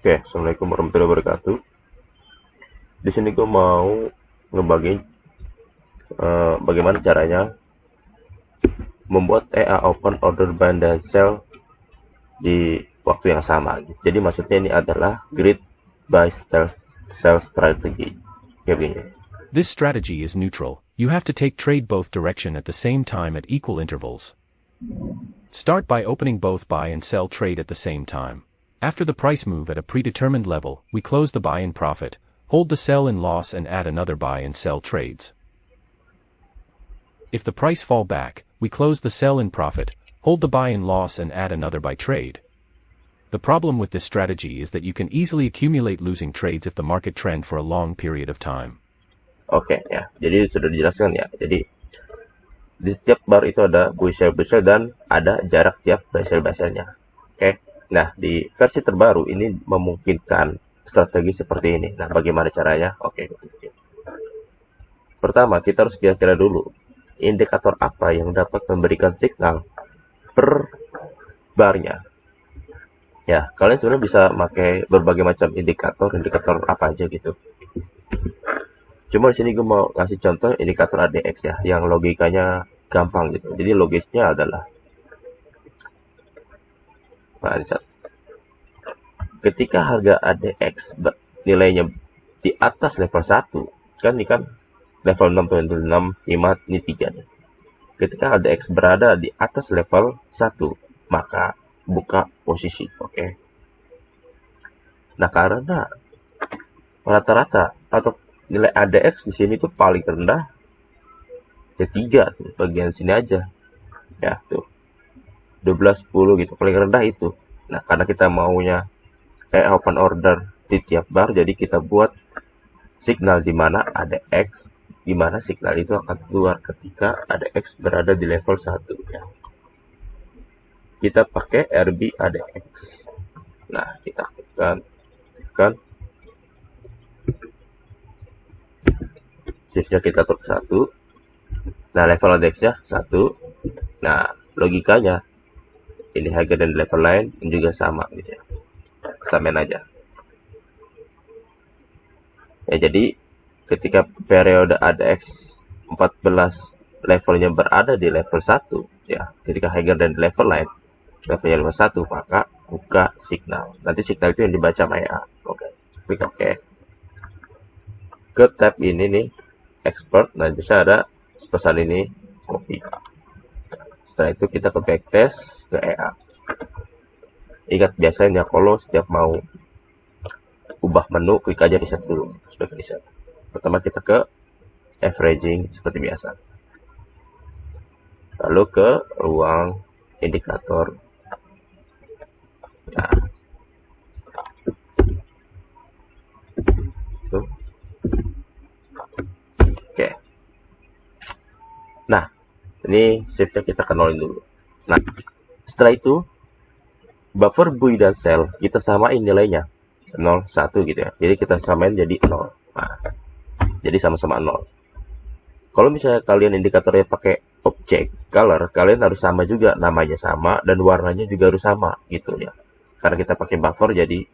Oke, Assalamualaikum warahmatullahi wabarakatuh. Di sini gue mau ngebagi bagaimana caranya membuat EA open order buy dan sell di waktu yang sama. Jadi maksudnya ini adalah grid buy sell strategy. Kayak begini. This strategy is neutral. You have to take trade both direction at the same time at equal intervals. Start by opening both buy and sell trade at the same time. After the price move at a predetermined level, we close the buy in profit, hold the sell in loss and add another buy and sell trades. If the price fall back, we close the sell in profit, hold the buy in loss and add another buy trade. The problem with this strategy is that you can easily accumulate losing trades if the market trend for a long period of time. Oke ya, jadi sudah dijelaskan ya. Jadi di setiap bar itu ada buy sell dan ada jarak tiap buy sell-nya. Oke. Nah, di versi terbaru ini memungkinkan strategi seperti ini. Nah, bagaimana caranya? Oke. Pertama, kita harus kira-kira dulu indikator apa yang dapat memberikan signal per barnya. Ya, kalian sebenarnya bisa pakai berbagai macam indikator apa aja gitu. Cuma di sini gue mau ngasih contoh indikator ADX ya, yang logikanya gampang gitu. Jadi logisnya adalah ketika harga ADX nilainya di atas level 1, kan ini kan level 6, 5, ini 3 nih. Ketika ADX berada di atas level 1, maka buka posisi, oke. Nah, karena rata-rata atau nilai ADX di sini tuh paling rendah ya 3 tuh, bagian sini aja. Ya, tuh. 12 10 gitu, paling rendah itu. Nah, karena kita maunya open order di tiap bar, jadi kita buat signal di mana ADX, di mana signal itu akan keluar ketika ADX berada di level 1 ya. Kita pakai RB ADX. Nah, kita tekan shift-nya kita atur ke 1. Nah, level ADX-nya 1. Nah, logikanya ini harga dan level lain juga sama gitu ya. Samain aja. Ya, jadi ketika periode ADX 14 levelnya berada di level 1 ya, ketika harga dan level lain levelnya level 1, maka buka signal. Nanti signal itu yang dibaca EA. Oke. Klik oke. Ke tab ini nih, expert. Nah, bisa ada pesan ini, copy. Setelah itu kita ke backtest ke EA. Ingat biasanya kalau setiap mau ubah menu, klik aja reset dulu supaya reset. Pertama kita ke averaging seperti biasa. Lalu ke ruang indikator. Nah, itu. Oke. Nah, ini shift-nya kita kenalin dulu. Nah, setelah itu buffer buy dan sell kita samain nilainya 0 1 gitu ya. Jadi kita samain jadi 0. Nah, jadi sama-sama 0. Kalau misalnya kalian indikatornya pakai object color, kalian harus sama juga, namanya sama dan warnanya juga harus sama gitu ya. Karena kita pakai buffer, jadi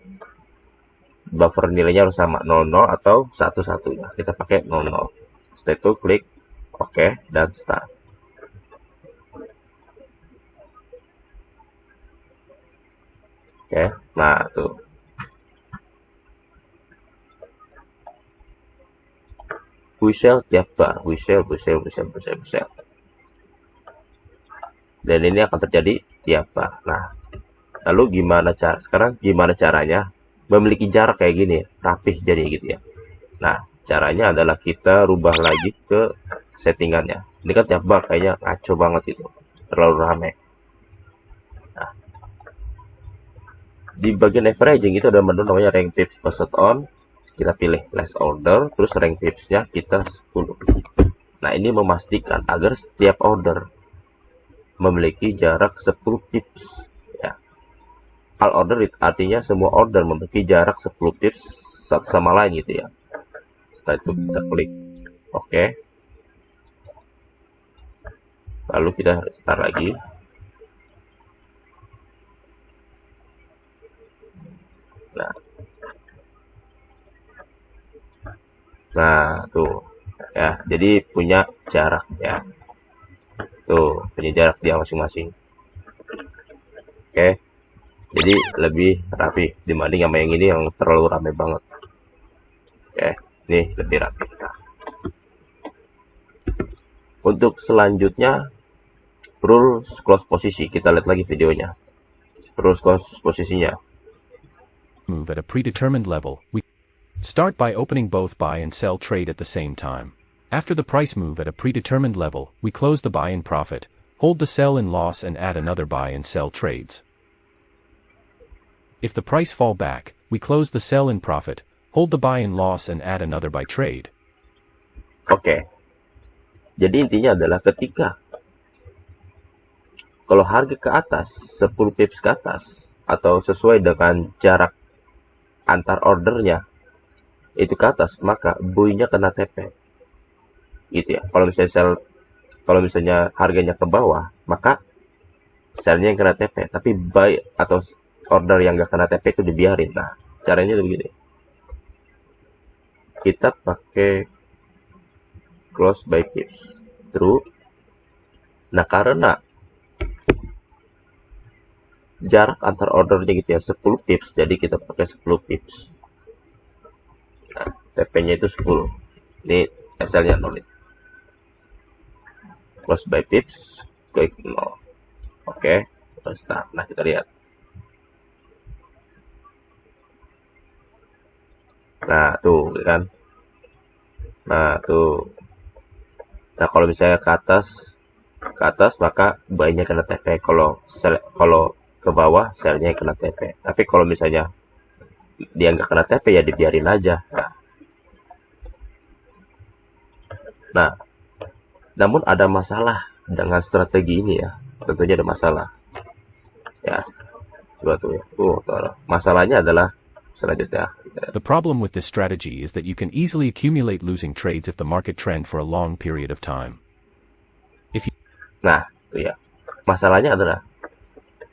buffer nilainya harus sama 00 atau 11 ya. Kita pakai 00. Setelah itu klik OK dan start. Oke, nah tuh. Buy sell tiap bar, buy sell. Dan ini akan terjadi tiap bar. Nah, lalu sekarang gimana caranya memiliki jarak kayak gini, rapih jadi gitu ya. Nah, caranya adalah kita rubah lagi ke settingannya. Ini kan tiap bar kayaknya ngaco banget itu, terlalu rame. Nah, di bagian averaging itu ada menu namanya rank pips passed on. Kita pilih last order, terus rank pips-nya kita 10. Nah, ini memastikan agar setiap order memiliki jarak 10 pips ya. All order artinya semua order memiliki jarak 10 pips satu sama lain gitu ya. Setelah itu kita klik OK. Lalu kita start lagi. Nah, Nah, tuh. Ya, jadi punya jarak ya. Tuh, punya jarak dia masing-masing. Oke. Jadi lebih rapi dibanding sama yang ini yang terlalu ramai banget. Oke, nih lebih rapi. Nah, untuk selanjutnya rules close posisi, kita lihat lagi videonya. Rules close posisinya. Move at a predetermined level. We start by opening both buy and sell trade at the same time. After the price move at a predetermined level, we close the buy in profit, hold the sell in loss and add another buy and sell trades. If the price fall back, we close the sell in profit, hold the buy in loss and add another buy trade. Oke. Jadi intinya adalah ketika kalau harga ke atas, 10 pips ke atas, atau sesuai dengan jarak antar ordernya, itu ke atas, maka buy-nya kena TP. Gitu ya. Kalau misalnya harganya ke bawah, maka sell-nya yang kena TP. Tapi buy atau order yang gak kena TP itu dibiarin. Nah, caranya begini. Kita pakai close by pips. True. Nah, karena jarak antar ordernya gitu ya 10 pips, jadi kita pakai 10 pips. Nah, TP-nya itu 10. Ini SL-nya 0. Close by pips, klik 0. Oke, start. Nah, kita lihat. Nah, tuh kan. Nah, tuh. Nah, kalau misalnya ke atas maka buy-nya kena TP. Kalau ke bawah, sell-nya kena TP. Tapi kalau misalnya dia nggak kena TP, ya dibiarin aja. Nah, namun ada masalah dengan strategi ini ya. Tentunya ada masalah. Ya, coba tuh ya. Masalahnya adalah selanjutnya. The problem with this strategy is that you can easily accumulate losing trades if the market trend for a long period of time. Nah, tuh ya. Masalahnya adalah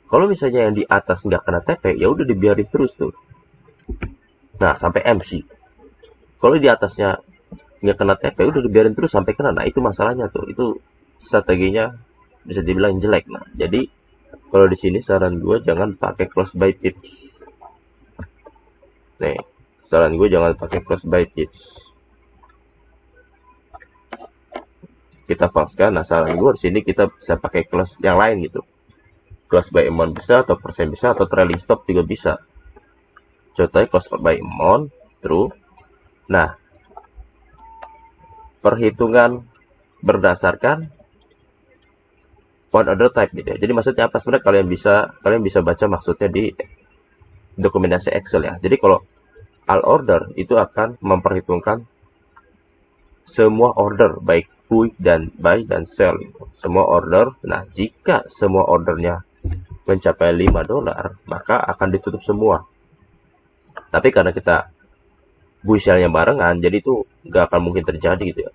kalau misalnya yang di atas nggak kena TP, ya udah dibiarin terus tuh. Nah, sampai MC. Kalau di atasnya nggak kena TP, udah dibiarin terus sampai kena. Nah, itu masalahnya tuh. Itu strateginya bisa dibilang jelek. Nah, jadi kalau di sini saran gue jangan pakai close by pips. Nih, saran gue jangan pakai close by pips. Kita falskan. Nah, saran gue di sini kita bisa pakai close yang lain gitu. Close by amount bisa, atau persen bisa, atau trailing stop juga bisa. Contohnya close by amount, true. Nah, perhitungan berdasarkan one order type gitu ya. Jadi maksudnya apa? Sebenarnya kalian bisa baca maksudnya di dokumentasi Excel ya. Jadi kalau all order itu akan memperhitungkan semua order, baik buy dan sell gitu. Semua order. Nah, jika semua ordernya mencapai $5, maka akan ditutup semua. Tapi karena kita buy sell-nya barengan, jadi itu nggak akan mungkin terjadi gitu ya.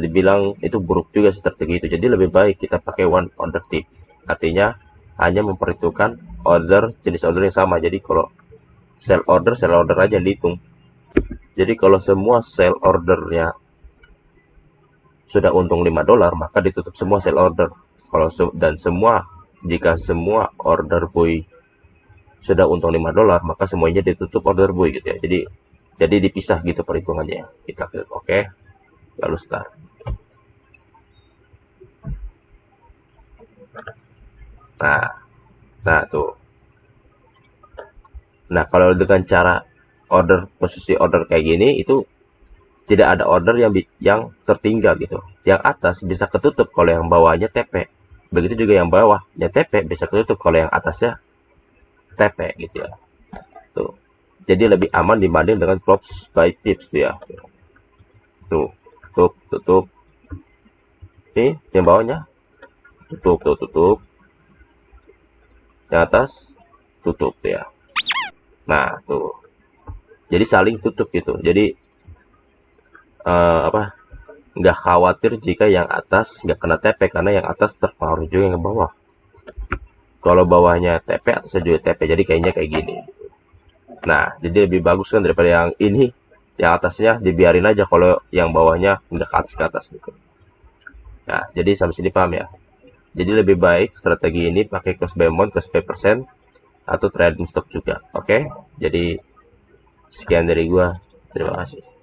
Dibilang itu buruk juga strategi itu. Jadi lebih baik kita pakai one order type. Artinya hanya memperhitungkan jenis order yang sama. Jadi kalau sell order aja dihitung. Jadi kalau semua sell ordernya sudah untung $5, maka ditutup semua sell order. Jika semua order buy sudah untung $5, maka semuanya ditutup order buy gitu ya. Jadi dipisah gitu perhitungannya. Kita klik oke, lalu start. Nah tuh. Nah, kalau dengan cara posisi order kayak gini, itu tidak ada order yang tertinggal gitu. Yang atas bisa ketutup kalau yang bawahnya TP. Begitu juga yang bawahnya TP bisa ketutup kalau yang atasnya TP gitu ya. Tuh. Jadi lebih aman dibanding dengan close by pips tuh ya. Tuh, tutup. Nih, yang bawahnya tutup. Yang atas tutup tuh ya. Nah, tuh. Jadi saling tutup gitu. Jadi nggak khawatir jika yang atas nggak kena TP, karena yang atas terpengaruh juga yang bawah. Kalau bawahnya TP, atasnya juga TP. Jadi kayaknya kayak gini. Nah, jadi lebih bagus kan daripada yang ini yang atasnya dibiarin aja, kalau yang bawahnya nggak ke atas gitu. Nah, jadi sampai sini paham ya. Jadi lebih baik strategi ini pakai cost by month, cost by percent, atau trading stock juga. Oke, jadi sekian dari gua. Terima kasih.